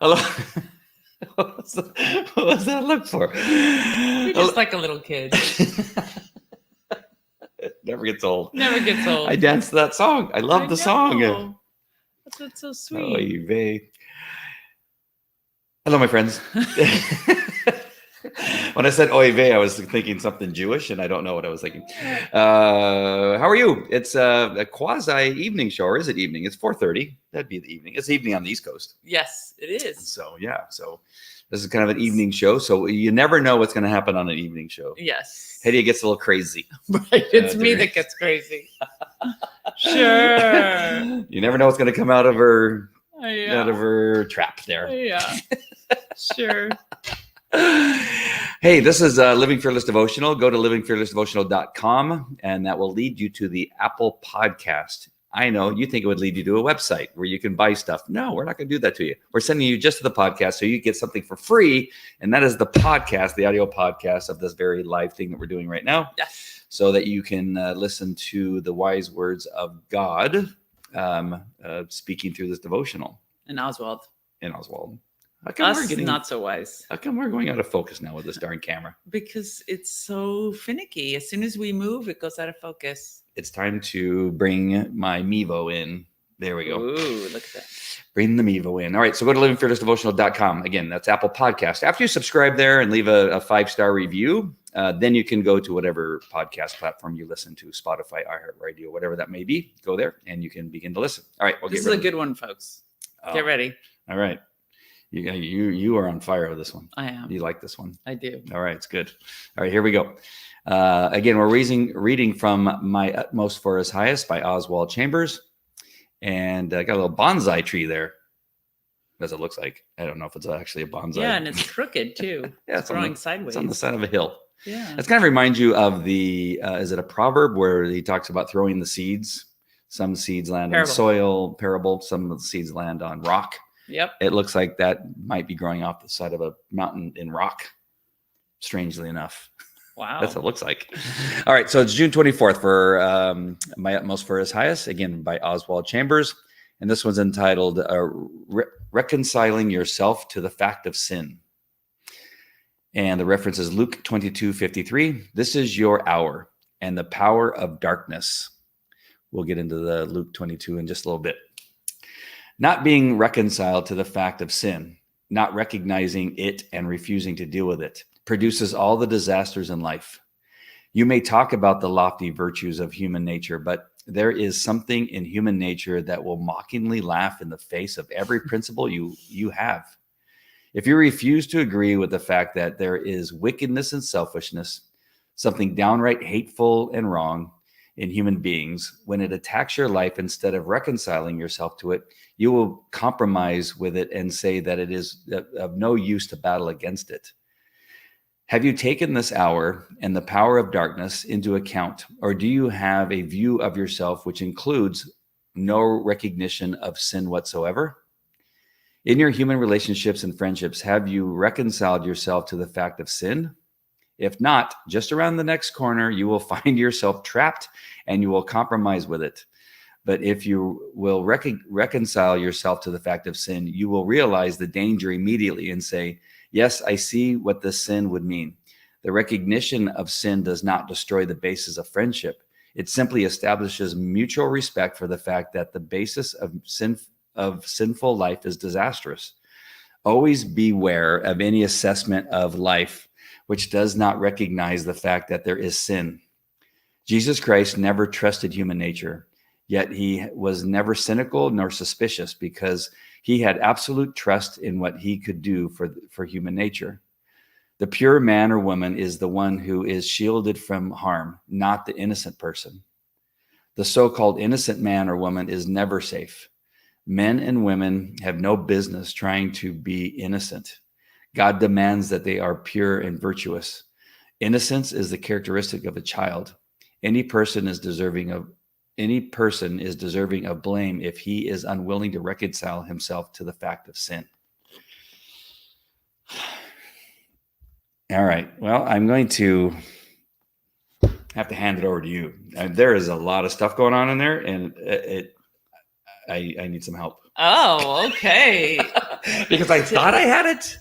Hello. What was that look for? You're just like a little kid. It never gets old. Never gets old. I danced to that song. I love the song. know. That's what's so sweet. Oy vey. Hello, my friends. When I said oy vey, I was thinking something Jewish, and I don't know what I was thinking. How are you? It's a quasi evening show, or is it evening? It's 4:30. That'd be the evening. It's evening on the East Coast. Yes, it is. So yeah, so this is kind of an evening show. So you never know what's going to happen on an evening show. Yes. Hedy gets a little crazy. Right. It's me that gets crazy. Sure. You never know what's going to come out of her Yeah. out of her trap there. Yeah. Sure. Hey, this is Living Fearless Devotional. Go to livingfearlessdevotional.com, and that will lead you to the Apple Podcast. I know you think it would lead you to a website where you can buy stuff. No, we're not going to do that to you. We're sending you just to the podcast so you get something for free, and that is the podcast, the audio podcast of this very live thing that we're doing right now. Yes. So that you can listen to the wise words of God speaking through this devotional. And Oswald. How come Us, not so wise. How come we're going out of focus now with this darn camera? Because it's so finicky. As soon as we move, it goes out of focus. It's time to bring my Mevo in. There we go. Ooh, look at that. Bring the Mevo in. All right, so go to livingfearlessdevotional.com. Again, that's Apple Podcast. After you subscribe there and leave a 5-star review, then you can go to whatever podcast platform you listen to, Spotify, iHeartRadio, whatever that may be. Go there and you can begin to listen. All right. This is a good one, folks. Get ready. All right. You are on fire with this one. I am. You like this one? I do. All right, it's good. All right, here we go. Again, we're reading from My Utmost for His Highest by Oswald Chambers. And I got a little bonsai tree there, as it looks like. I don't know if it's actually a bonsai. Yeah, and it's crooked too. Yeah, it's growing sideways. It's on the side of a hill. Yeah. It's kind of reminds you of the, is it a proverb where he talks about throwing the seeds? Some seeds land on soil, parable. Some of the seeds land on rock. Yep. It looks like that might be growing off the side of a mountain in rock, strangely enough. Wow. That's what it looks like. All right. So it's June 24th for My Utmost for His Highest, again, by Oswald Chambers. And this one's entitled Reconciling Yourself to the Fact of Sin. And the reference is Luke 22:53. This is your hour and the power of darkness. We'll get into the Luke 22 in just a little bit. Not being reconciled to the fact of sin, not recognizing it and refusing to deal with it, produces all the disasters in life. You may talk about the lofty virtues of human nature, but there is something in human nature that will mockingly laugh in the face of every principle you have. If you refuse to agree with the fact that there is wickedness and selfishness, something downright hateful and wrong in human beings, when it attacks your life, instead of reconciling yourself to it, you will compromise with it and say that it is of no use to battle against it. Have you taken this hour and the power of darkness into account, or do you have a view of yourself which includes no recognition of sin whatsoever? In your human relationships and friendships, have you reconciled yourself to the fact of sin? If not, just around the next corner, you will find yourself trapped and you will compromise with it. But if you will reconcile yourself to the fact of sin, you will realize the danger immediately and say, yes, I see what this sin would mean. The recognition of sin does not destroy the basis of friendship. It simply establishes mutual respect for the fact that the basis of sinful life is disastrous. Always beware of any assessment of life which does not recognize the fact that there is sin. Jesus Christ never trusted human nature, yet he was never cynical nor suspicious because he had absolute trust in what he could do for human nature. The pure man or woman is the one who is shielded from harm, not the innocent person. The so-called innocent man or woman is never safe. Men and women have no business trying to be innocent. God demands that they are pure and virtuous. Innocence is the characteristic of a child. Any person is deserving of blame if he is unwilling to reconcile himself to the fact of sin. All right. Well, I'm going to have to hand it over to you. There is a lot of stuff going on in there, and I need some help. Oh, okay. Because I thought I had it,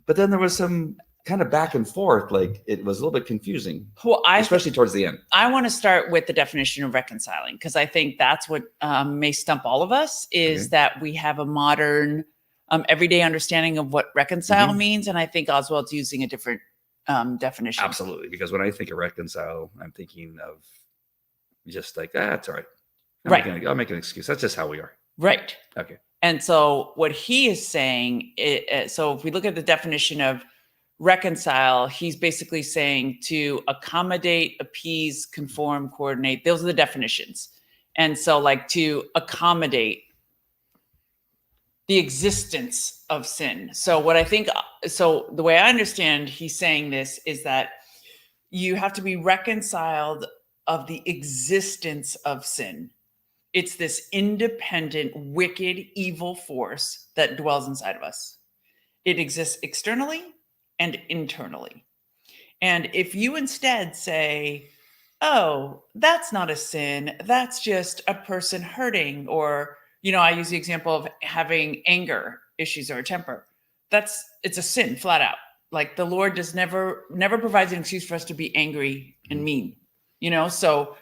but then there was some kind of back and forth. Like it was a little bit confusing, Well, especially towards the end. I want to start with the definition of reconciling, because I think that's what may stump all of us, is Okay. that we have a modern, everyday understanding of what reconcile means. And I think Oswald's using a different definition. Absolutely. Because when I think of reconcile, I'm thinking of just like, it's all right. I'll make an excuse. That's just how we are. Right. Okay. And so what he is saying, so if we look at the definition of reconcile, he's basically saying to accommodate, appease, conform, coordinate. Those are the definitions. And so like to accommodate the existence of sin. So what I think, so the way I understand he's saying this is that you have to be reconciled of the existence of sin. It's this independent, wicked, evil force that dwells inside of us. It exists externally and internally. And if you instead say, oh, that's not a sin, that's just a person hurting, or, I use the example of having anger issues or a temper. It's a sin flat out. Like the Lord does never provides an excuse for us to be angry and mean, so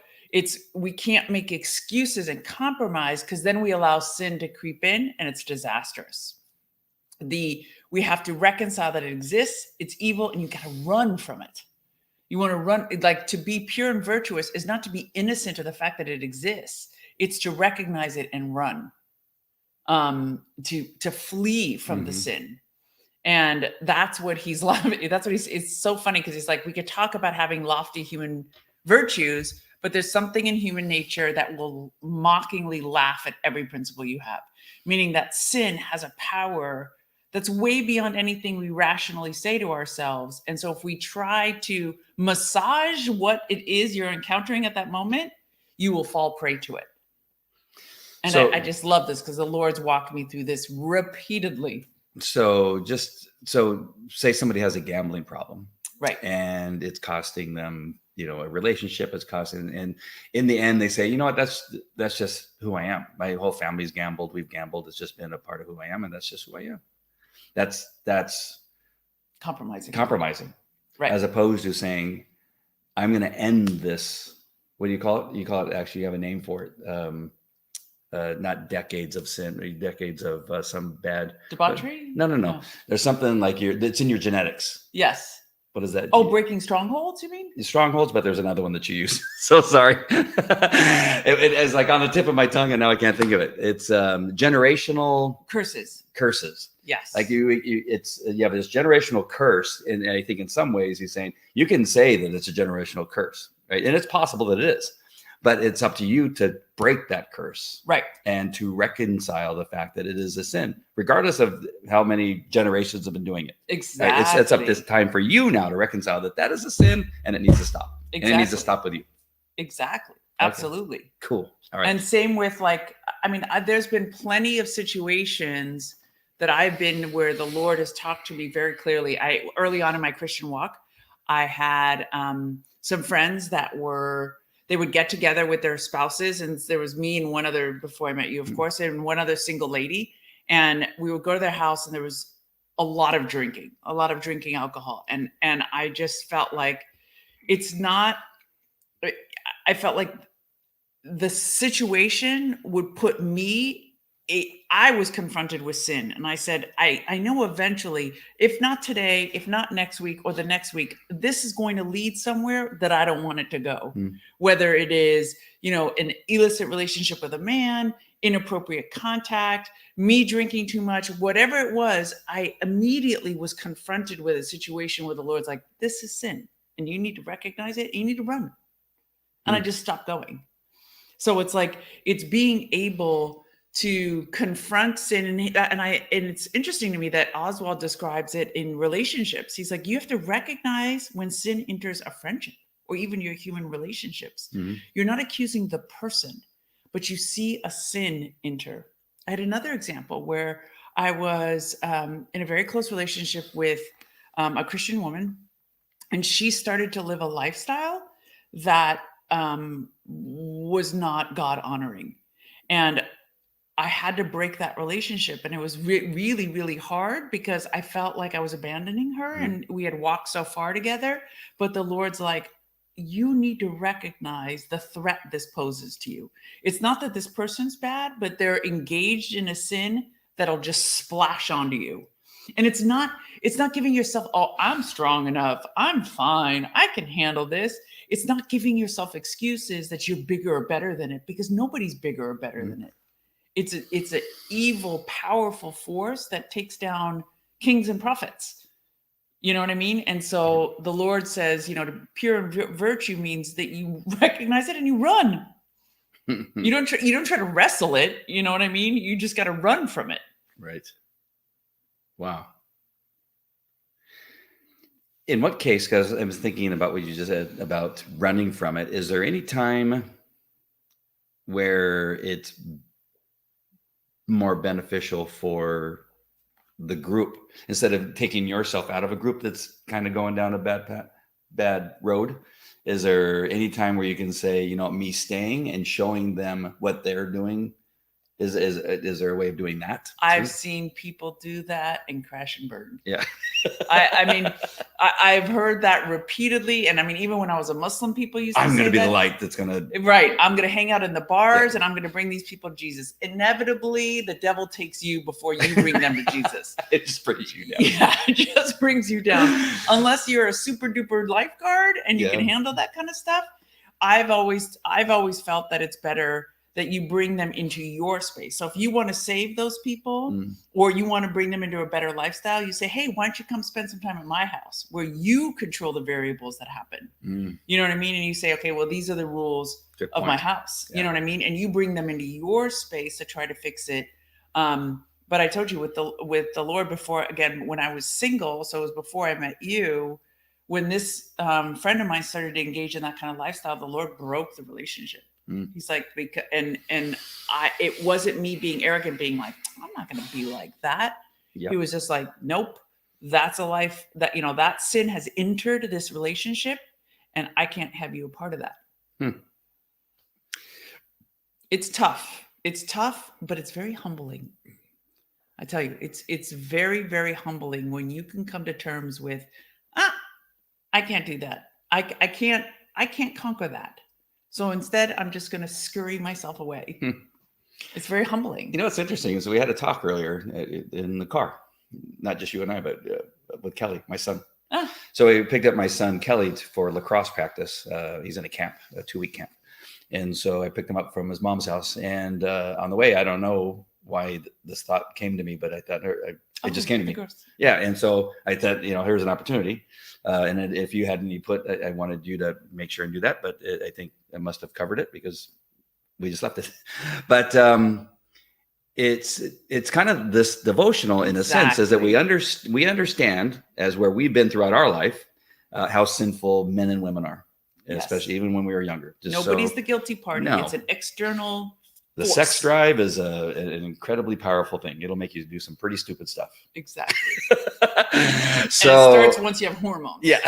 we can't make excuses and compromise, because then we allow sin to creep in and it's disastrous. We have to reconcile that it exists, it's evil, and you got to run from it. You want to run, like to be pure and virtuous is not to be innocent of the fact that it exists. It's to recognize it and run, to flee from the sin. And that's what he's loving. That's what it's so funny, because he's like, we could talk about having lofty human virtues, but there's something in human nature that will mockingly laugh at every principle you have, meaning that sin has a power that's way beyond anything we rationally say to ourselves. And so if we try to massage what it is you're encountering at that moment, you will fall prey to it. And so, I just love this, because the Lord's walked me through this repeatedly. So say somebody has a gambling problem, right? And it's costing them, a relationship. It's costing, and in the end, they say, you know what, that's just who I am. My whole family's gambled. We've gambled. It's just been a part of who I am, and that's just who I am. That's compromising, right? As opposed to saying, I'm going to end this. What do you call it? You call it, actually, you have a name for it. Not decades of sin, or decades of some bad debauchery. No. There's something like that's in your genetics. Yes. What is that? Oh, breaking strongholds, you mean? Strongholds, but there's another one that you use. So sorry. it is like on the tip of my tongue, and now I can't think of it. It's generational curses. Yes. Like you have this generational curse, and I think in some ways he's saying you can say that it's a generational curse, right? And it's possible that it is, but it's up to you to break that curse, right? And to reconcile the fact that it is a sin, regardless of how many generations have been doing it. Exactly. Right? It's up this time for you now to reconcile that is a sin, and it needs to stop. Exactly. And it needs to stop with you. Exactly. Absolutely. Okay. Cool. All right. And same with there's been plenty of situations that I've been where the Lord has talked to me very clearly. Early on in my Christian walk, I had some friends that they would get together with their spouses, and there was me and one other, before I met you, of course, and one other single lady, and we would go to their house, and there was a lot of drinking alcohol, and I just felt like I felt like the situation would put me. I was confronted with sin, and I said, I know eventually, if not today, if not next week or the next week, this is going to lead somewhere that I don't want it to go. Whether it is, an illicit relationship with a man, inappropriate contact, me drinking too much, whatever it was, I immediately was confronted with a situation where the Lord's like, this is sin, and you need to recognize it, and you need to run. And I just stopped going. So it's like, it's being able to confront sin, and it's interesting to me that Oswald describes it in relationships. He's like, you have to recognize when sin enters a friendship or even your human relationships. You're not accusing the person, but you see a sin enter. I had another example where I was in a very close relationship with a Christian woman, and she started to live a lifestyle that was not God honoring. And I had to break that relationship, and it was really, really hard because I felt like I was abandoning her, and we had walked so far together. But the Lord's like, you need to recognize the threat this poses to you. It's not that this person's bad, but they're engaged in a sin that'll just splash onto you. And it's not giving yourself, oh, I'm strong enough, I'm fine, I can handle this. It's not giving yourself excuses that you're bigger or better than it, because nobody's bigger or better than it. It's an evil, powerful force that takes down kings and prophets. You know what I mean? And so the Lord says, to pure virtue means that you recognize it and you run. You don't try to wrestle it. You know what I mean? You just got to run from it. Right. Wow. In what case, because I was thinking about what you just said about running from it, is there any time where it's more beneficial for the group, instead of taking yourself out of a group that's kind of going down a bad road? Is there any time where you can say, me staying and showing them what they're doing, is there a way of doing that too? I've seen people do that and crash and burn. Yeah. I mean, I've heard that repeatedly. And I mean, even when I was a Muslim, people used to say, I'm going to be the light that's going to. Right. I'm going to hang out in the bars and I'm going to bring these people to Jesus. Inevitably, the devil takes you before you bring them to Jesus. It just brings you down. Yeah, it just brings you down. Unless you're a super duper lifeguard and you can handle that kind of stuff. I've always felt that it's better that you bring them into your space. So if you want to save those people or you want to bring them into a better lifestyle, you say, hey, why don't you come spend some time at my house where you control the variables that happen? You know what I mean? And you say, okay, well, these are the rules of my house. You know what I mean? And you bring them into your space to try to fix it. But I told you with the Lord before, again, when I was single, so it was before I met you, when this friend of mine started to engage in that kind of lifestyle, the Lord broke the relationship. He's like, it wasn't me being arrogant, being like, I'm not going to be like that. Yep. He was just like, nope, that's a life that, that sin has entered this relationship and I can't have you a part of that. It's tough. It's tough, but it's very humbling. I tell you, it's very, very humbling when you can come to terms with, I can't do that. I can't conquer that. So instead, I'm just going to scurry myself away. It's very humbling. It's interesting. So we had a talk earlier in the car, not just you and I, but with Kelly, my son. So we picked up my son, Kelly, for lacrosse practice. He's in a camp, a 2-week camp. And so I picked him up from his mom's house. And on the way, I don't know why this thought came to me, but I thought it just came to me. Yeah. And so I thought, here's an opportunity. And if you had any I wanted you to make sure and do that, but I think I must have covered it because we just left it. But it's kind of this devotional in a sense, is that we understand as where we've been throughout our life, how sinful men and women are, especially even when we were younger. Nobody's the guilty party. No. It's an external The force. Sex drive is an incredibly powerful thing. It'll make you do some pretty stupid stuff. Exactly. So and it starts once you have hormones. Yeah.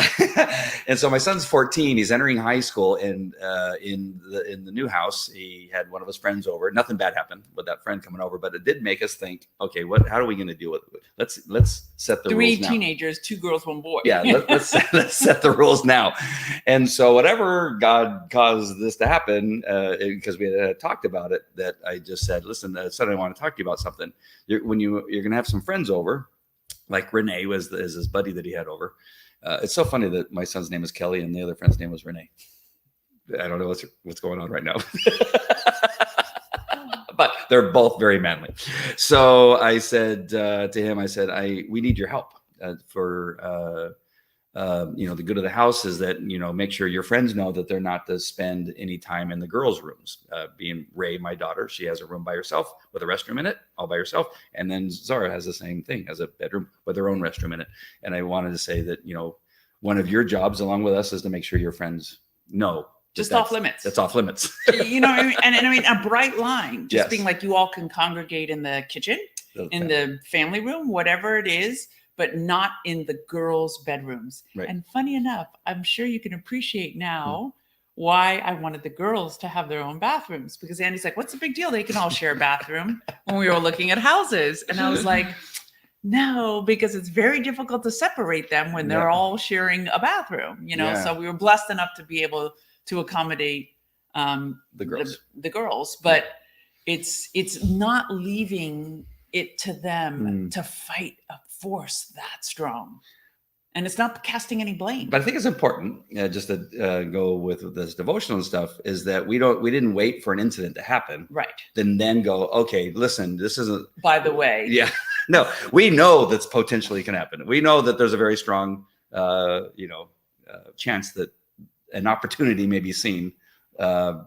And so my son's 14. He's entering high school, and in the new house, he had one of his friends over. Nothing bad happened with that friend coming over, but it did make us think, okay, how are we going to deal with it? Let's set the rules now. 3 teenagers, 2 girls, 1 boy. Yeah, let's set the rules now. And so whatever God caused this to happen, because we had talked about it, that I just said, listen, son, I want to talk to you about something. You're going to have some friends over, like Renee is his buddy that he had over. It's so funny that my son's name is Kelly and the other friend's name was Renee. I don't know what's going on right now. But they're both very manly. So I said to him, we need your help for the good of the house is that, make sure your friends know that they're not to spend any time in the girls' rooms. Being Ray, my daughter, she has a room by herself with a restroom in it, all by herself. And then Zara has the same thing, has a bedroom with her own restroom in it. And I wanted to say that, one of your jobs along with us is to make sure your friends know. Just off limits. That's off limits. You know what I mean? And I mean, a bright line, just being like, you all can congregate in the kitchen, in the family room, whatever it is, but not in the girls' bedrooms. Right. And funny enough, I'm sure you can appreciate now why I wanted the girls to have their own bathrooms, because Andy's like, what's the big deal? They can all share a bathroom when we were looking at houses. And I was like, no, because it's very difficult to separate them when they're all sharing a bathroom, you know? So we were blessed enough to be able to accommodate the girls, but it's not leaving it to them to fight a force that strong. And it's not casting any blame. But I think it's important, just to go with this devotional and stuff, is that we didn't wait for an incident to happen. Right. Then go, okay, listen, this isn't. By the way. Yeah. No, we know that's potentially can happen. We know that there's a very strong, chance that an opportunity may be seen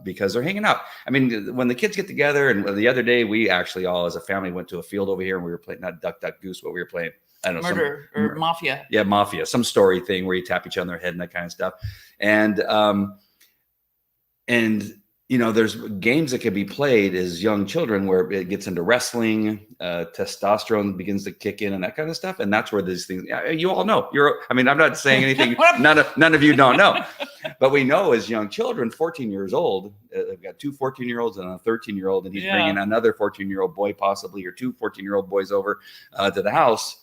because they're hanging out. I mean, when the kids get together, and the other day we actually all as a family went to a field over here and we were playing, not Duck, Duck, Goose, what we were playing. I don't know, murder or mafia. Yeah, mafia, some story thing where you tap each other on their head and that kind of stuff. And there's games that can be played as young children where it gets into wrestling, testosterone begins to kick in and that kind of stuff. And that's where these things, you all know. I'm not saying anything none of you don't know. But we know as young children, 14 years old, I've got 2 14-year-olds and a 13-year-old, and he's bringing another 14-year-old boy possibly, or 2 14-year-old boys over to the house.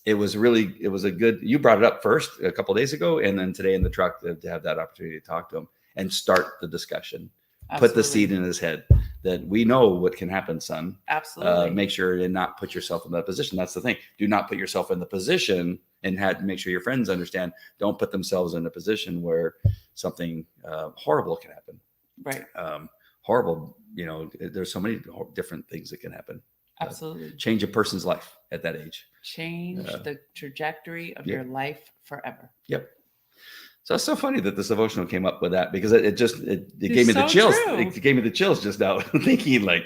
It was a good, you brought it up first a couple of days ago, and then today in the truck to have that opportunity to talk to him and start the discussion. Absolutely. Put the seed in his head that we know what can happen, son. Absolutely. Make sure and not put yourself in that position. That's the thing. Do not put yourself in the position, and make sure your friends understand. Don't put themselves in a position where something horrible can happen. Right. Horrible. There's so many different things that can happen. Absolutely. Change a person's life at that age. Change the trajectory of your life forever. Yep. So it's so funny that this devotional came up with that, because it gave me the chills. True. It gave me the chills just now thinking like,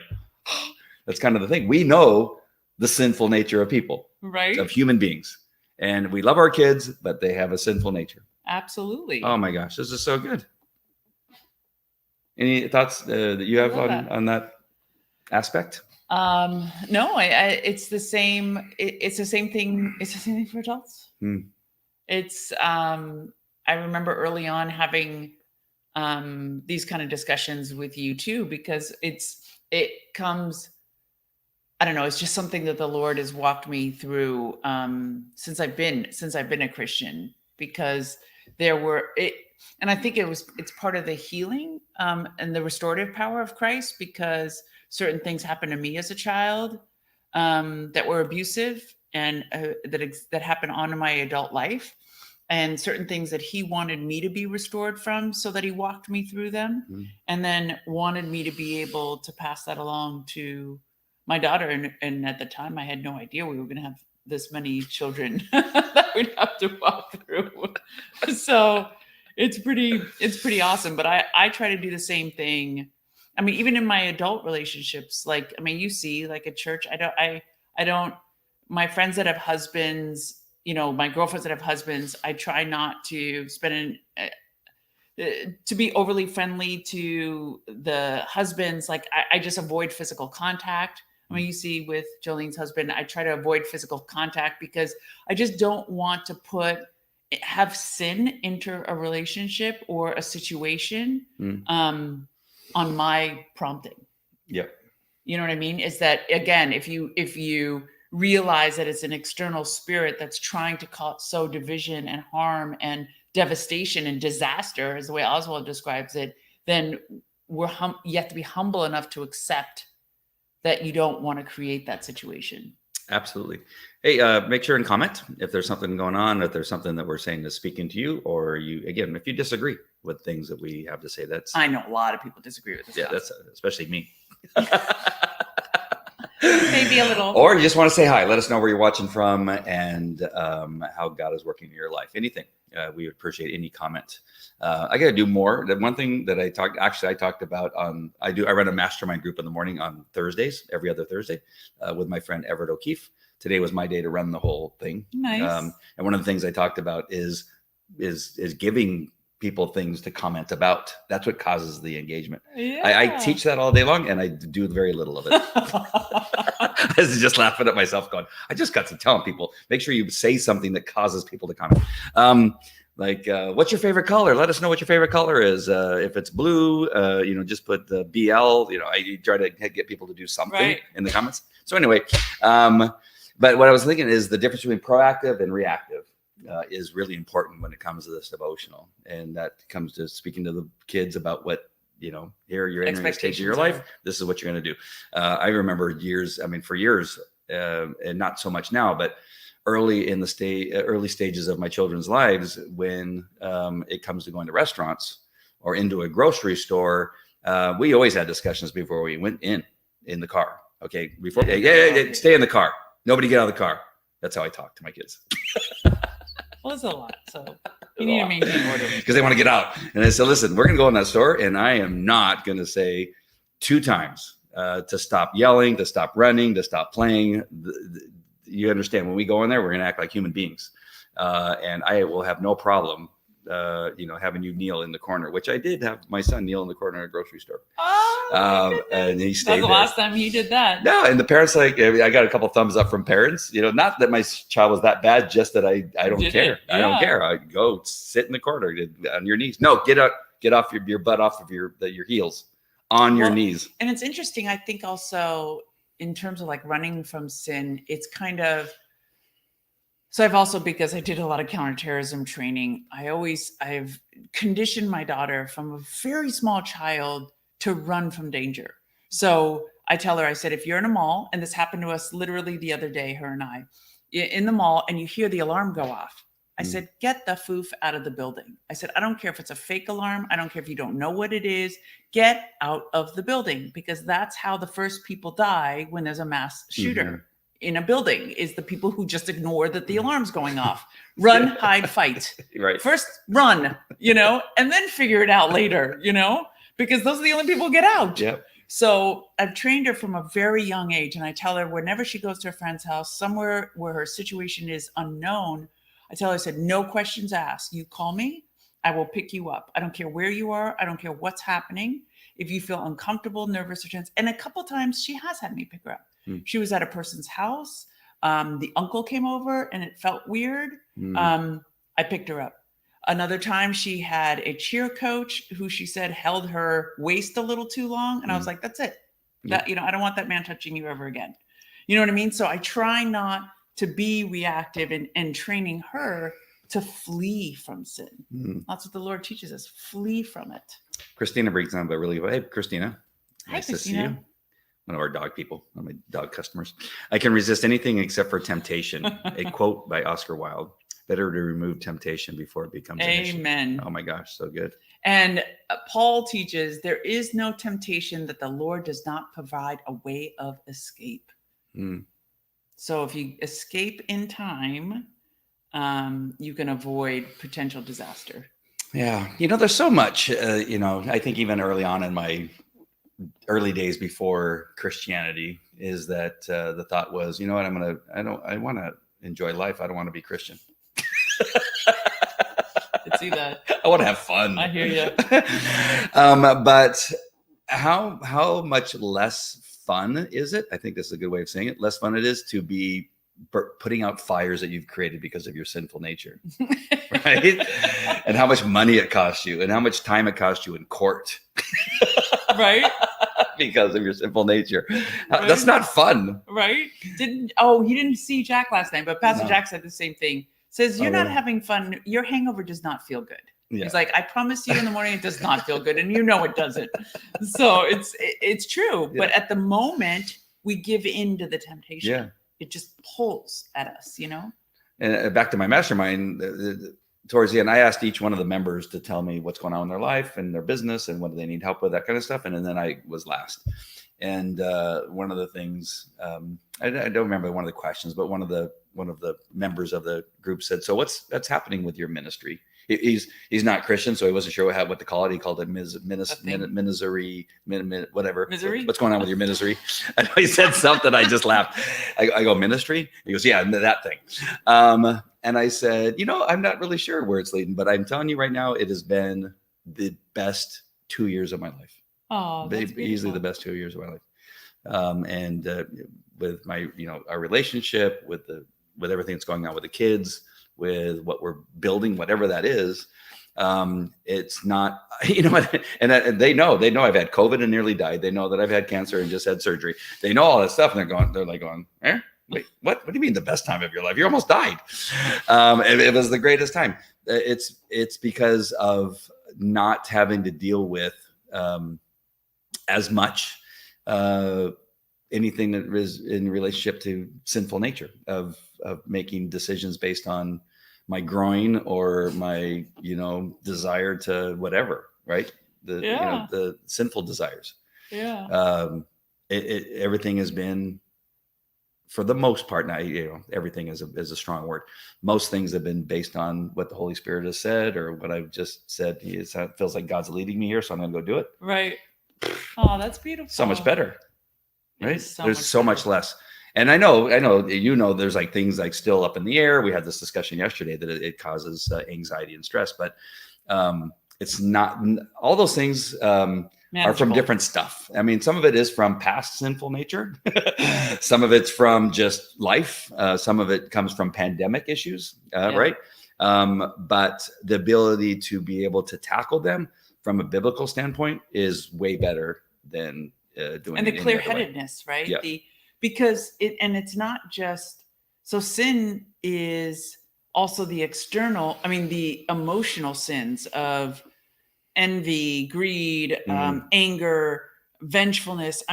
that's kind of the thing. We know the sinful nature of people, right? Of human beings. And we love our kids, but they have a sinful nature. Absolutely. Oh my gosh, this is so good. Any thoughts that you have on that aspect? No, it's the same. It's the same thing. It's the same thing for adults. It's, I remember early on having, these kind of discussions with you too, because it comes, I don't know, it's just something that the Lord has walked me through, since I've been a Christian, because and I think it's part of the healing, and the restorative power of Christ, because certain things happened to me as a child that were abusive, and that happened on in my adult life, and certain things that he wanted me to be restored from, so that he walked me through them, and then wanted me to be able to pass that along to my daughter. And at the time, I had no idea we were going to have this many children that we'd have to walk through. So it's pretty awesome. But I try to do the same thing. I mean, even in my adult relationships, like, I mean, you see, like at church, I don't, my friends that have husbands, my girlfriends that have husbands, I try not to to be overly friendly to the husbands. Like I just avoid physical contact. I mean, you see with Jolene's husband, I try to avoid physical contact because I just don't want to have sin enter a relationship or a situation on my prompting. Yep. You know what I mean? Is that, again, if you realize that it's an external spirit that's trying to sow division and harm and devastation and disaster, as the way Oswald describes it, then you have to be humble enough to accept that you don't want to create that situation. Absolutely. Hey, make sure and comment if there's something going on, if there's something that we're saying that's speaking to you, or if you disagree with things that we have to say. I know a lot of people disagree with this. Yeah, that's especially me. Maybe a little. Or you just want to say hi. Let us know where you're watching from and how God is working in your life. Anything. We would appreciate any comment. I got to do more. The one thing that I talked about I run a mastermind group in the morning on Thursdays, every other Thursday, with my friend Everett O'Keefe. Today was my day to run the whole thing. Nice. And one of the things I talked about is giving people things to comment about. That's what causes the engagement. Yeah. I teach that all day long, and I do very little of it. I was just laughing at myself going, I just got to tell people, make sure you say something that causes people to comment. Like, what's your favorite color? Let us know what your favorite color is. If it's blue, just put the BL. I try to get people to do something in the comments. So anyway, but what I was thinking is the difference between proactive and reactive is really important when it comes to this devotional. And that comes to speaking to the kids about what, here you're entering a stage of your life. This is what you're going to do. I remember for years, and not so much now, but early in the early stages of my children's lives, when it comes to going to restaurants or into a grocery store, we always had discussions before we went in the car. Okay, before stay in the car. Nobody get out of the car. That's how I talk to my kids. Well, it's a lot, so you need to maintain order because they want to get out. And I said, listen, we're going to go in that store, and I am not going to say 2 times to stop yelling, to stop running, to stop playing. You understand, when we go in there, we're going to act like human beings. And I will have no problem, having you kneel in the corner, which I did have my son kneel in the corner at a grocery store. Oh, and he stayed That's the last time he did that. No, and the parents, I got a couple thumbs up from parents. Not that my child was that bad, just that I don't care. I don't care. I go sit in the corner on your knees. No, get off your butt off of your heels on your knees. And it's interesting. I think also in terms of like running from sin, it's kind of. So I've also, because I did a lot of counterterrorism training, I've conditioned my daughter from a very small child to run from danger. So I tell her, I said, if you're in a mall, and this happened to us literally the other day, her and I, in the mall, and you hear the alarm go off, I said, get the foof out of the building. I said, I don't care if it's a fake alarm. I don't care if you don't know what it is. Get out of the building, because that's how the first people die when there's a mass shooter in a building, is the people who just ignore that the alarm's going off. Run, hide, fight. Right. First run, and then figure it out later, because those are the only people who get out. Yep. So I've trained her from a very young age. And I tell her, whenever she goes to a friend's house, somewhere where her situation is unknown, I tell her, I said, no questions asked. You call me, I will pick you up. I don't care where you are. I don't care what's happening. If you feel uncomfortable, nervous, or tense. And a couple times she has had me pick her up. She was at a person's house. The uncle came over and it felt weird. I picked her up. Another time she had a cheer coach who she said held her waist a little too long. And I was like, that's it. That, I don't want that man touching you ever again. You know what I mean? So I try not to be reactive and training her to flee from sin. That's what the Lord teaches us. Flee from it. Christina brings on, but really, hey, Christina. Hi, nice Christina. To see you. One of our dog people, one of my dog customers. I can resist anything except for temptation. A quote by Oscar Wilde. Better to remove temptation before it becomes an issue. Amen. Oh my gosh, so good. And Paul teaches there is no temptation that the Lord does not provide a way of escape. So if you escape in time, you can avoid potential disaster. Yeah. There's so much, I think even early on in my early days before Christianity is that the thought was, I want to enjoy life. I don't want to be Christian. I see that. I want to have fun. I hear you. But how much less fun is it? I think this is a good way of saying it. Less fun it is to be putting out fires that you've created because of your sinful nature, right? And how much money it costs you and how much time it costs you in court. Right. Because of your sinful nature. Right. That's not fun. Right. You didn't see Jack last night, but Pastor Jack said the same thing. Says you're not having fun. Your hangover does not feel good. Yeah. He's like, I promise you in the morning, it does not feel good. And it doesn't. So it's true. Yeah. But at the moment we give in to the temptation. Yeah. It just pulls at us, And back to my mastermind, towards the end, I asked each one of the members to tell me what's going on in their life and their business and what do they need help with, that kind of stuff. And then I was last. And one of the things, I don't remember one of the questions, but one of the members of the group said, so that's happening with your ministry? He's not Christian, so he wasn't sure what to call it. He called it misery, whatever. Misery? What's going on with your misery? I know he said something. I just laughed. I go, ministry? He goes, yeah, that thing. And I said, I'm not really sure where it's leading, but I'm telling you right now, it has been the best 2 years of my life. Oh, that's easily the best 2 years of my life. And with my, our relationship, with everything that's going on with the kids, with what we're building, whatever that is. It's not, you know, and they know I've had COVID and nearly died. They know that I've had cancer and just had surgery. They know all that stuff, and they're like going, wait, what do you mean the best time of your life? You almost died. It was the greatest time. It's because of not having to deal with as much anything that is in relationship to sinful nature of making decisions based on my groin or my, desire to whatever, right? The sinful desires. Yeah. Everything has been, for the most part, now, everything is a strong word. Most things have been based on what the Holy Spirit has said or what I've just said. It feels like God's leading me here, so I'm going to go do it. Right. Oh, that's beautiful. So much better, right? There's so much better. less. And I know, there's like things like still up in the air. We had this discussion yesterday that it causes anxiety and stress, but it's not, all those things are from different stuff. I mean, some of it is from past sinful nature. Some of it's from just life. Some of it comes from pandemic issues, right? But the ability to be able to tackle them from a biblical standpoint is way better than doing and the it clear-headedness, right? Yeah. Because it's not just, so sin is also the external, the emotional sins of envy, greed, anger, vengefulness.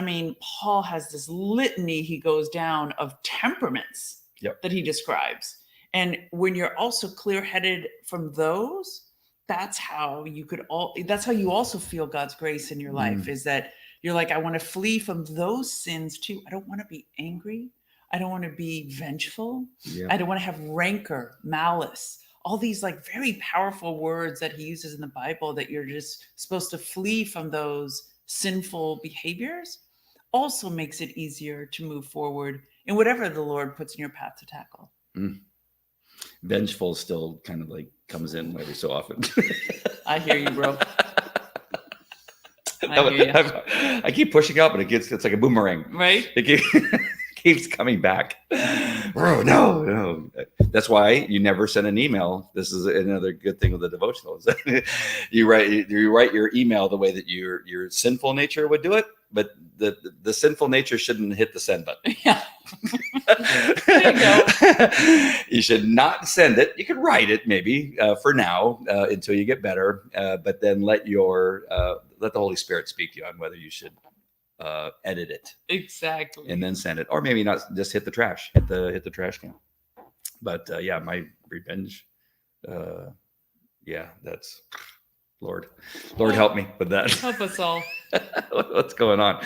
Paul has this litany he goes down of temperaments that he describes. And when you're also clear-headed from those, that's how you also feel God's grace in your life, is that you're like, I want to flee from those sins too. I don't want to be angry. I don't want to be vengeful. I don't want to have rancor, malice, all these like very powerful words that he uses in the Bible that you're just supposed to flee from those sinful behaviors. Also makes it easier to move forward in whatever the Lord puts in your path to tackle. Vengeful still kind of like comes in every so often. I hear you, bro. I hear you. I keep pushing up, and it's like a boomerang, right? It keeps coming back. Bro, no. That's why you never send an email. This is another good thing with the devotionals. You write your email the way that your sinful nature would do it, but the sinful nature shouldn't hit the send button. Yeah. There you go. You should not send it. You can write it maybe for now until you get better, but then let the Holy Spirit speak to you on whether you should edit it exactly and then send it, or maybe not, just hit the trash, hit the trash can. But my revenge, that's Lord help me with that. Help us all. What's going on?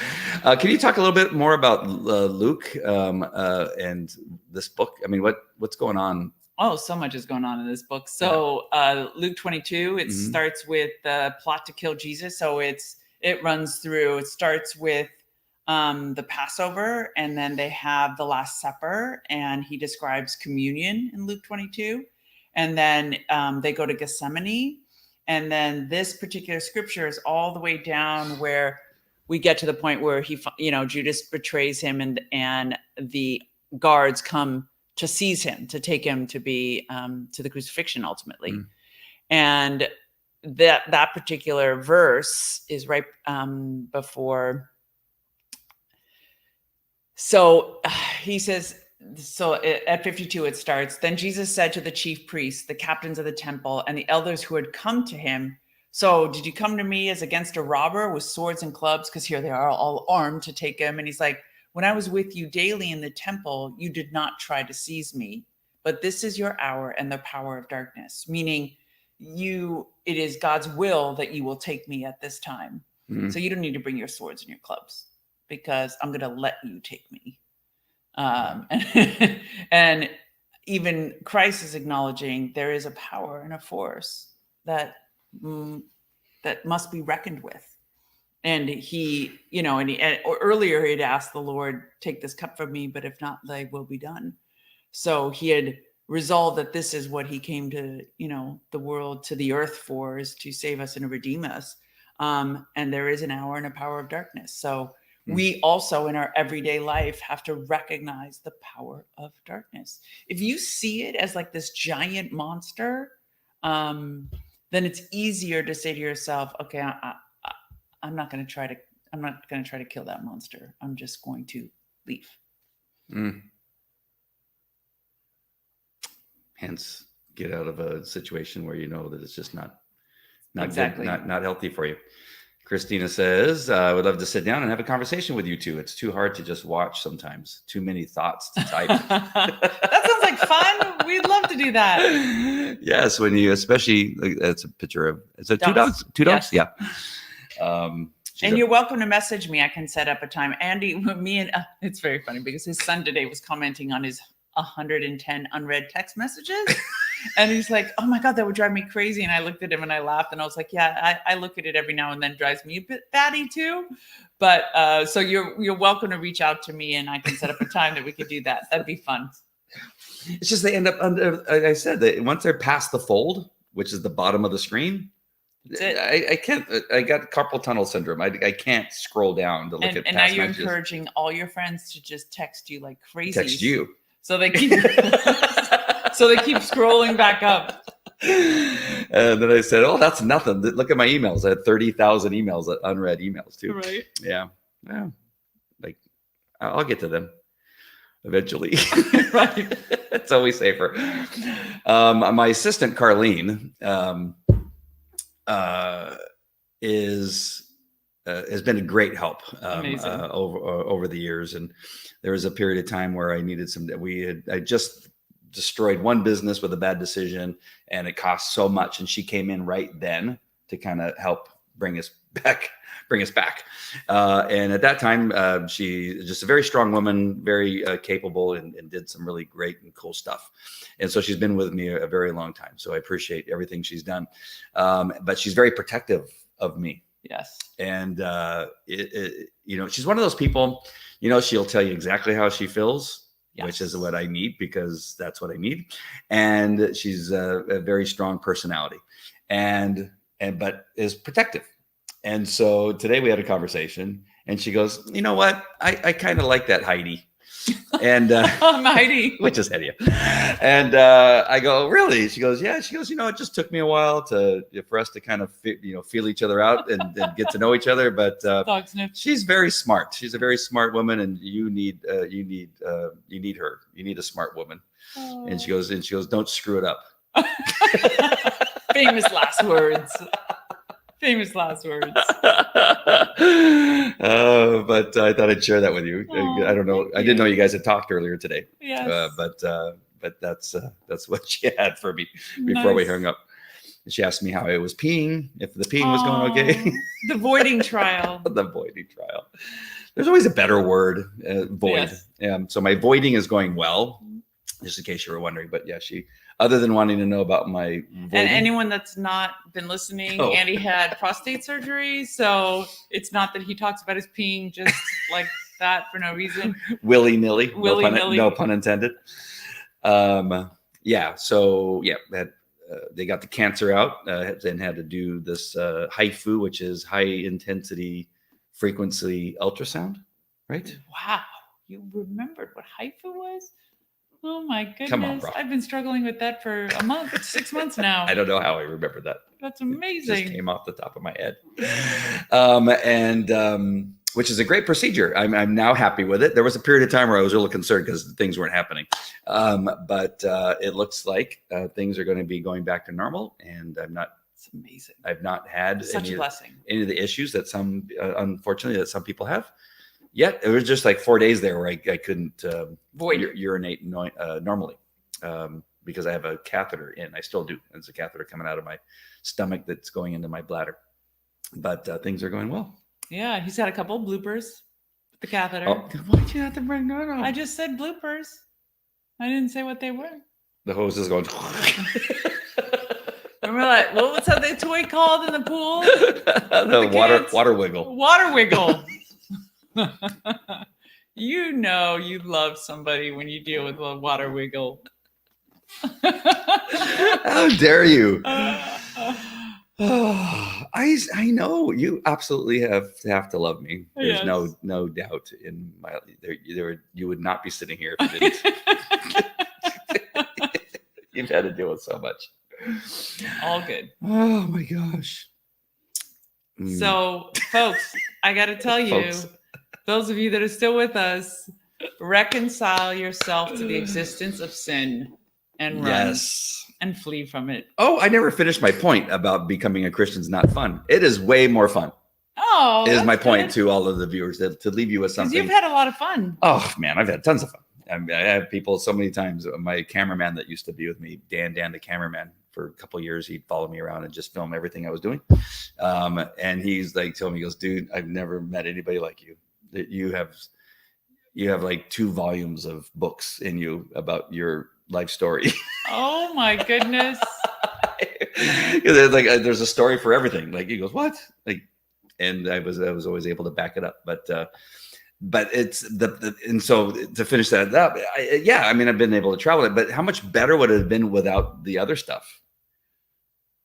Can you talk a little bit more about Luke and this book? What's going on? Oh, so much is going on in this book. So Luke 22, it starts with the plot to kill Jesus. So it starts with the Passover, and then they have the Last Supper, and he describes communion in Luke 22. And then they go to Gethsemane. And then this particular scripture is all the way down where we get to the point where Judas betrays him, and the guards come to seize him, to take him to be to the crucifixion ultimately. And that particular verse is right before. So he says, so at 52, it starts, then Jesus said to the chief priests, the captains of the temple, and the elders who had come to him, so did you come to me as against a robber with swords and clubs? Because here they are all armed to take him. And he's like, when I was with you daily in the temple, you did not try to seize me, but this is your hour and the power of darkness, meaning it is God's will that you will take me at this time. So you don't need to bring your swords and your clubs, because I'm going to let you take me. And even Christ is acknowledging there is a power and a force that must be reckoned with. And he, earlier he'd asked the Lord, take this cup from me, but if not, thy will be done. So he had resolved that this is what he came to, the world, to the earth for, is to save us and to redeem us. And there is an hour and a power of darkness. So We also in our everyday life have to recognize the power of darkness. If you see it as like this giant monster, then it's easier to say to yourself, okay, I'm not going to try to kill that monster. I'm just going to leave. Hence, get out of a situation where you know that it's just not Exactly. good, not healthy for you. Christina says, I would love to sit down and have a conversation with you two. It's too hard to just watch sometimes. Too many thoughts to type. That sounds like fun. We'd love to do that. Yes, when you, especially, that's a picture of, is it two Dogs. dogs? Two dogs? Yes. Yeah. And you're welcome to message me. I can set up a time. Andy, me and it's very funny because his son today was commenting on his 110 unread text messages. And he's like, oh my God, that would drive me crazy. And I looked at him and I laughed and I was like, yeah, I look at it every now and then, drives me a bit batty too. But so you're welcome to reach out to me and I can set up a time that we could do that. That'd be fun. It's just they end up under, like I said, once they're past the fold, which is the bottom of the screen, I can't, I got carpal tunnel syndrome. I can't scroll down to look at and now you're encouraging all your friends to just text you like crazy. Text you. So they keep scrolling back up. And then I said, oh, that's nothing. Look at my emails. I had 30,000 emails, unread emails too. Right. Yeah. Yeah. Like I'll get to them eventually. Right. It's always safer. My assistant, Carlene, has been a great help over the years. And there was a period of time where I needed I just destroyed one business with a bad decision and it cost so much. And she came in right then to kind of help bring us back. And at that time, she just a very strong woman, very capable and did some really great and cool stuff. And so she's been with me a very long time. So I appreciate everything she's done. But she's very protective of me. Yes. And, she's one of those people, she'll tell you exactly how she feels, yes, which is what I need because that's what I need. And she's a very strong personality but is protective. And so today we had a conversation and she goes, you know what? I kind of like that Heidi. And Heidi, which is Heidi. And I go, really? She goes, yeah. She goes, it just took me a while for us to kind of feel each other out and get to know each other. But she's very smart. She's a very smart woman, and you need her. You need a smart woman. Oh. And she goes, don't screw it up. Famous last words. Famous last words. But I thought I'd share that with you. Oh, I don't know. I didn't know you guys had talked earlier today. Yes. But that's what she had for me before we hung up. She asked me how I was peeing, if the peeing was going okay. The voiding trial. The voiding trial. There's always a better word, void. Yes. So my voiding is going well, just in case you were wondering. But yeah, other than wanting to know about my voiding. And anyone that's not been listening, Andy had prostate surgery. So it's not that he talks about his peeing just like that for no reason. Willy-nilly. Willy-nilly. No pun intended. They got the cancer out and had to do this HIFU, which is high intensity frequency ultrasound, right? Wow. You remembered what HIFU was? Oh my goodness. Come on, bro. I've been struggling with that for a month, 6 months now. I don't know how I remember that. That's amazing. It just came off the top of my head. Which is a great procedure. I'm now happy with it. There was a period of time where I was really concerned because things weren't happening. But it looks like things are going to be going back to normal, and it's amazing. I've not had any of the issues that unfortunately, that some people have. Yet it was just like 4 days there where I couldn't urinate normally because I have a catheter in. I still do. There's a catheter coming out of my stomach that's going into my bladder. But things are going well. Yeah, he's got a couple of bloopers with the catheter. Oh, why'd you have to bring that up? I just said bloopers. I didn't say what they were. The hose is going. Remember that? What was that toy called in the pool? the water wiggle. Water wiggle. You love somebody when you deal with a water wiggle. How dare you? Oh, I know you absolutely have to love me. There's Yes. no doubt in my you would not be sitting here if you didn't. You've had to deal with so much. All good. Oh my gosh. So, folks, I got to tell you, Folks. those of you that are still with us, reconcile yourself to the existence of sin and run Yes. and flee from it. Oh, I never finished my point about becoming a Christian's not fun. It is way more fun. Oh, Is that's my point good. to all of the viewers to leave you with Because something. you've had a lot of fun. Oh man, I've had tons of fun. I have people so many times. My cameraman that used to be with me, Dan, the cameraman, for a couple of years, he'd follow me around and just film everything I was doing. And he's like, telling me, he goes, dude, I've never met anybody like you. That you have like 2 volumes of books in you about your life story. Oh my goodness. There's a story for everything. Like he goes, what? Like, and I was always able to back it up. But it's and so to finish that up, I mean, I've been able to travel it, but how much better would it have been without the other stuff?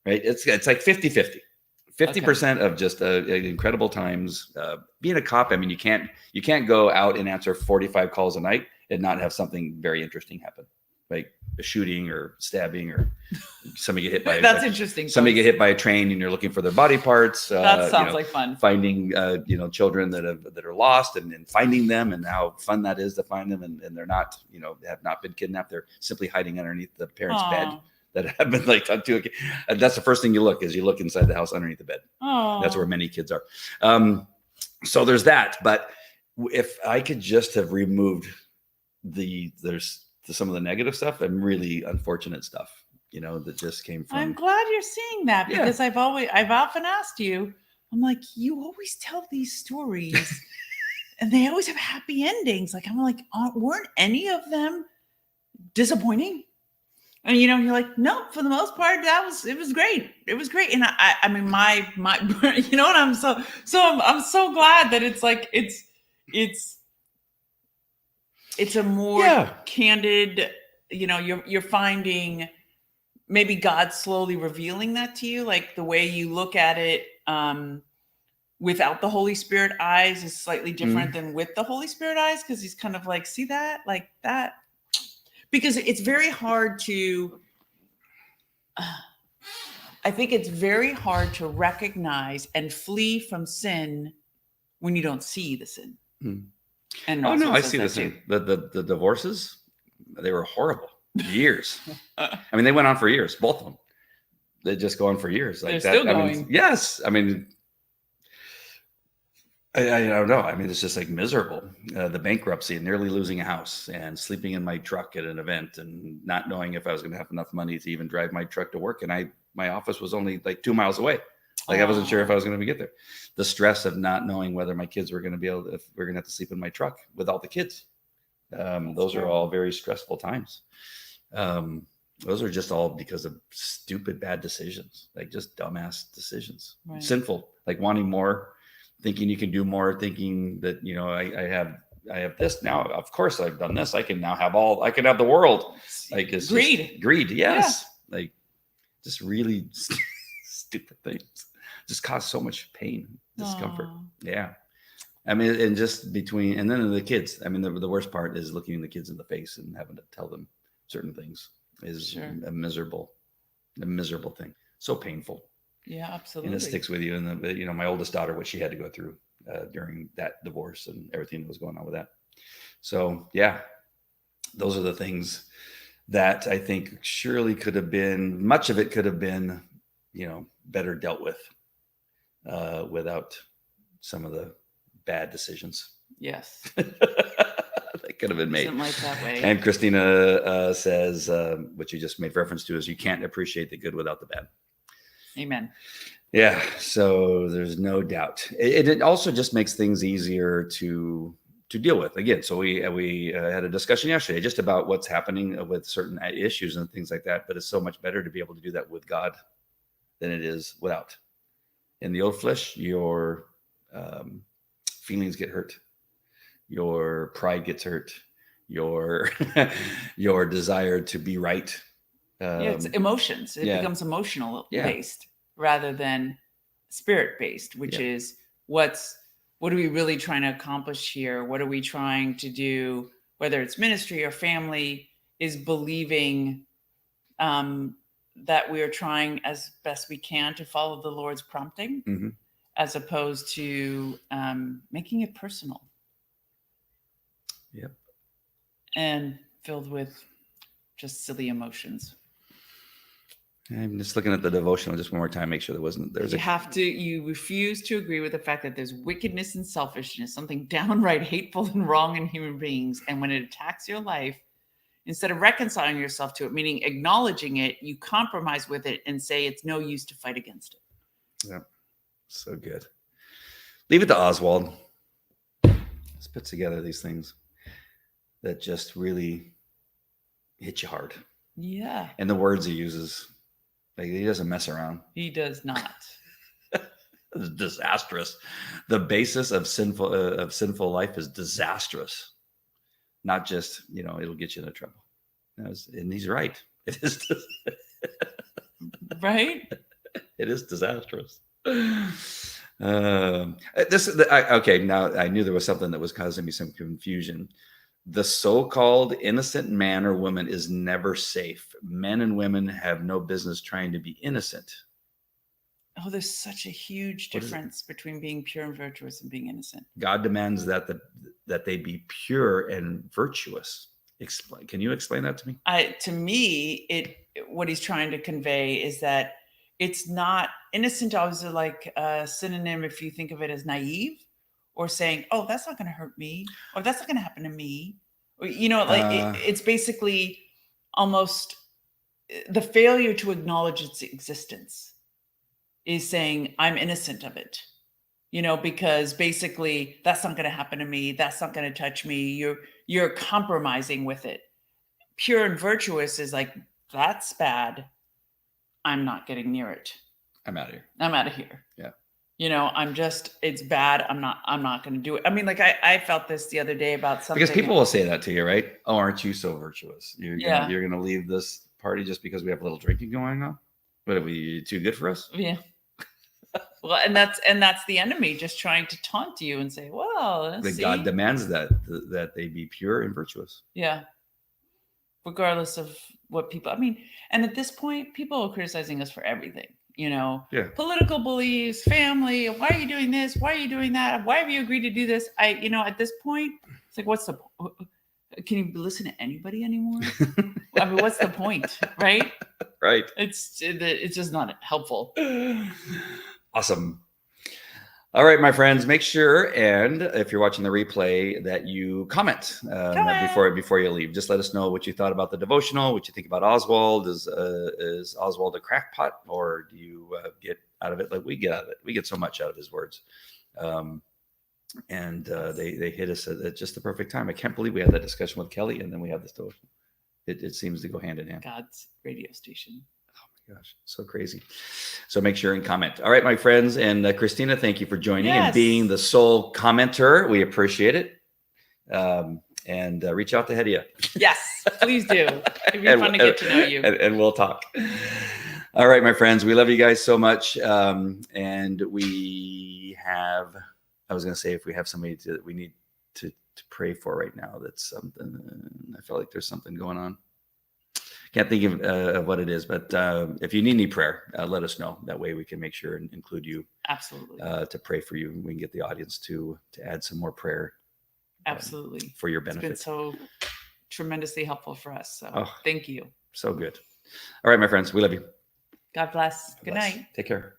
Right? It's like 50-50. 50% of just incredible times. Being a cop, I mean, you can't go out and answer 45 calls a night and not have something very interesting happen, like a shooting or stabbing or somebody get hit by. That's interesting. Somebody get hit by a train and you're looking for their body parts. That sounds like fun. Finding children that are lost and finding them, and how fun that is to find them, and they're not have not been kidnapped. They're simply hiding underneath the parents' bed that have been like done to. That's the first thing you look inside the house underneath the bed. Oh, that's where many kids are. So there's that. But if I could just have removed there's some of the negative stuff and really unfortunate stuff, that just came from. I'm glad you're seeing that, because I've often asked you, I'm like, you always tell these stories and they always have happy endings. Like, I'm like, weren't any of them disappointing? And you're like, no, for the most part, it was great. It was great. And I mean, my, and I'm so glad that it's like, it's a more candid, you're finding maybe God slowly revealing that to you, like the way you look at it without the Holy Spirit eyes is slightly different than with the Holy Spirit eyes, because he's kind of like, see that, like that. Because it's very hard to, I think it's very hard to recognize and flee from sin when you don't see the sin. And no, I see the sin. The divorces, they were horrible. Years. I mean, they went on for years, both of them. They just go on for years. Like they're that. Still going. I mean, yes. I mean, I don't know. I mean, it's just like miserable. The bankruptcy and nearly losing a house and sleeping in my truck at an event and not knowing if I was going to have enough money to even drive my truck to work. And my office was only like 2 miles away. Like I wasn't sure if I was going to get there. The stress of not knowing whether my kids were going to if we're going to have to sleep in my truck with all the kids. Those are all very stressful times. Those are just all because of stupid, bad decisions, like just dumbass decisions, sinful, like wanting more, thinking you can do more, thinking that, I have this now. Of course I've done this. I can now have I can have the world. Like it's greed. Yes. Yeah. Like just really stupid things just cause so much pain, discomfort. Yeah. I mean, and just and then the kids, I mean, the worst part is looking the kids in the face and having to tell them certain things is a miserable thing. So painful. Yeah, absolutely. And it sticks with you. And my oldest daughter, what she had to go through during that divorce and everything that was going on with that. So yeah, those are the things that I think surely much of it could have been, better dealt with without some of the bad decisions. Yes. That could have been made. Something like that way. And Christina says, what you just made reference to is you can't appreciate the good without the bad. Amen. Yeah. So there's no doubt. It also just makes things easier to deal with. Again, so we had a discussion yesterday just about what's happening with certain issues and things like that. But it's so much better to be able to do that with God than it is without. In the old flesh, your feelings get hurt. Your pride gets hurt. Your desire to be right. It's emotions. It becomes emotional based. rather than spirit-based, which is what are we really trying to accomplish here? What are we trying to do, whether it's ministry or family, is believing that we are trying as best we can to follow the Lord's prompting, as opposed to making it personal. Yep. And filled with just silly emotions. I'm just looking at the devotional just one more time, make sure You refuse to agree with the fact that there's wickedness and selfishness, something downright hateful and wrong in human beings. And when it attacks your life, instead of reconciling yourself to it, meaning acknowledging it, you compromise with it and say it's no use to fight against it. Yeah. So good. Leave it to Oswald. Let's put together these things that just really hit you hard. Yeah. And the words he uses, like, he doesn't mess around. He does not. It's disastrous. The basis of sinful life is disastrous. Not just, it'll get you into trouble. And he's right. It is. Right? It is disastrous. Okay. Now I knew there was something that was causing me some confusion. The so-called innocent man or woman is never safe. Men and women have no business trying to be innocent. Oh, there's such a huge difference between being pure and virtuous and being innocent. God demands that they be pure and virtuous. Can you explain that to me? To me, what he's trying to convey is that it's not innocent. Always like a synonym if you think of it as naive, or saying, "Oh, that's not going to hurt me," or "That's not going to happen to me," or it's basically almost the failure to acknowledge its existence is saying, "I'm innocent of it," because basically that's not going to happen to me. That's not going to touch me. You're compromising with it. Pure and virtuous is like, that's bad. I'm not getting near it. I'm out of here. Yeah. It's bad. I'm not going to do it. I mean, like I felt this the other day about something. Because people will say that to you, right? Oh, aren't you so virtuous? You're going to leave this party just because we have a little drinking going on? What, are we too good for us? Yeah. Well, and that's the enemy just trying to taunt you and say, well, God demands that they be pure and virtuous. Yeah. Regardless of what people, and at this point, people are criticizing us for everything, political beliefs, family. Why are you doing this? Why are you doing that? Why have you agreed to do this? At this point, it's like, what's the, can you listen to anybody anymore? What's the point? Right. Right. It's just not helpful. Awesome. All right, my friends, make sure, and if you're watching the replay, that you comment before you leave. Just let us know what you thought about the devotional, what you think about Oswald. Is Oswald a crackpot, or do you get out of it like we get out of it? We get so much out of his words. And they hit us at just the perfect time. I can't believe we had that discussion with Kelly, and then we have this devotional. It seems to go hand in hand. God's radio station. Gosh, so crazy. So make sure and comment. All right, my friends. And Christina, thank you for joining and being the sole commenter. We appreciate it. And reach out to Hedia. Yes, please do. It'd be fun to get to know you. And we'll talk. All right, my friends. We love you guys so much. And we have, I was going to say, if we have somebody that we need to pray for right now, that's something. I feel like there's something going on. Can't think of what it is, but if you need any prayer, let us know. That way we can make sure and include you. Absolutely. To pray for you. We can get the audience to add some more prayer. Absolutely. For your benefit. It's been so tremendously helpful for us. So thank you. So good. All right, my friends, we love you. God bless. Good night. Take care.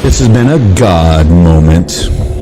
This has been a God moment.